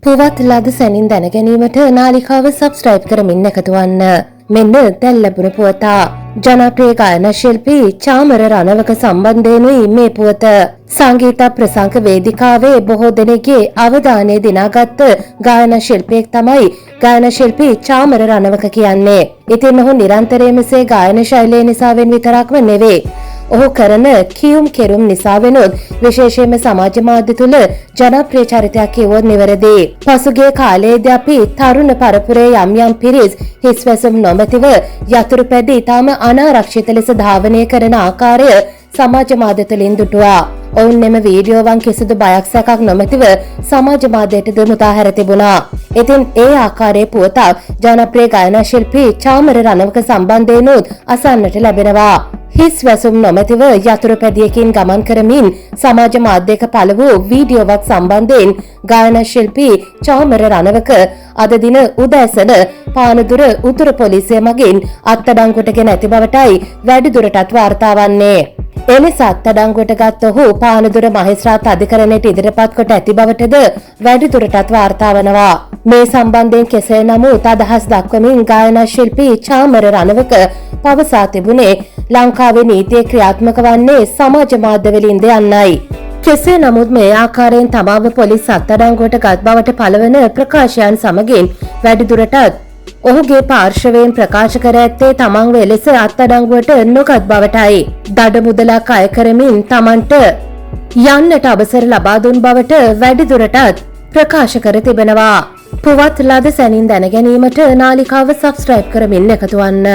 පුවත් ලද සැනින් දැන ගැනීමට නාලිකාව සබ්ස්ක්‍රයිබ් කරමින් එකතු වන්න. මෙන්න දැන් ලැබුණ පුවතා. ජනප්‍රිය ගායනා ශිල්පී චාමර රණවක සම්බන්ධයෙනුයි මේ පුවත. සංගීත ප්‍රසංග වේදිකාවේ බොහෝ දෙනෙක්ගේ අවධානය දිනාගත් ගායනා ශිල්පියෙක් තමයි ගායනා ශිල්පී චාමර රණවක කියන්නේ. ඉතින් ඔහු නිරන්තරයෙන්ම මේ ගායන ශෛලිය නිසාවෙන් විතරක්ම නෙවෙයි. ඔහු කරන කියුම් කෙරුම් නිසා වෙනොත් විශේෂයෙන්ම සමාජ මාධ්‍ය තුල ජනප්‍රිය චරිතයක් කියවොත් නිවැරදි. පසුගිය කාලයේදී අපි තරුණ පරපුරේ යම් යම් පිරිස් හිස්වැසුම් නොමැතිව යතුරු පැදි ඊටම අනාරක්ෂිත ලෙස ධාවනය කරන ආකාරය සමාජ මාධ්‍ය තුලින් දුටුවා. ඔවුන් එම වීඩියෝවන් කිසිදු බයක් සැකක් නොමැතිව සමාජ මාධ්‍යයට මුදා හැර තිබුණා. ඉතින් ඒ ආකාරයේ පුවතක් ජනප්‍රිය ගායනා ශිල්පී චාමර රණවක සම්බන්ධයෙන් අසන්නට ලැබෙනවා. හිස් වැසුම් නොමැතිව යතුරු පැදියකින් ගමන් කරමින් සමාජ මාධ්‍යයක පළ වූ වීඩියෝවක් සම්බන්ධයෙන් ගායනා ශිල්පී චාමර රණවක අද දින උදෑසන පානදුර උතුරු පොලිසිය මගින් අත්අඩංගුවට ගෙන ඇති බවටයි වැඩිදුරටත් වාර්තා වන්නේ. එනිසා අත්අඩංගුවට ගත් ඔහු පානදුර මහේස්ත්‍රාත් අධිකරණයට ඉදිරිපත් කොට ඇති බවටද වැඩිදුරටත් වාර්තා වනවා. මේ සම්බන්ධයෙන් කෙසේ නමුත් අදහස් දක්වමින් ගායනා ශිල්පී චාමර රණවක පවසා තිබුණේ ලංකාවේ නීතිය ක්‍රියාත්මක වන්නේ සමාජ මාධ්‍යවලින්ද යන්නයි. කෙසේ නමුත් මේ ආකාරයෙන් තමාව පොලිස් අත්අඩංගුවට ගත් බවට පළවන ප්‍රකාශයන් සමගින් වැඩිදුරටත් ඔහුගේ පාර්ශවයෙන් ප්‍රකාශ කර ඇත්තේ තමන්ව එලෙස අත්අඩංගුවට නොගත් බවටයි. දඩ මුදලක් අය කරමින් තමන්ට යන්නට අවසර ලබා දුන් බවට වැඩිදුරටත් ප්‍රකාශ කර තිබෙනවා. පුවත් ලද සැනින් දැන ගැනීමට නාලිකාව සබ්ස්ක්‍රයිබ් කරමින් එකතු වන්න.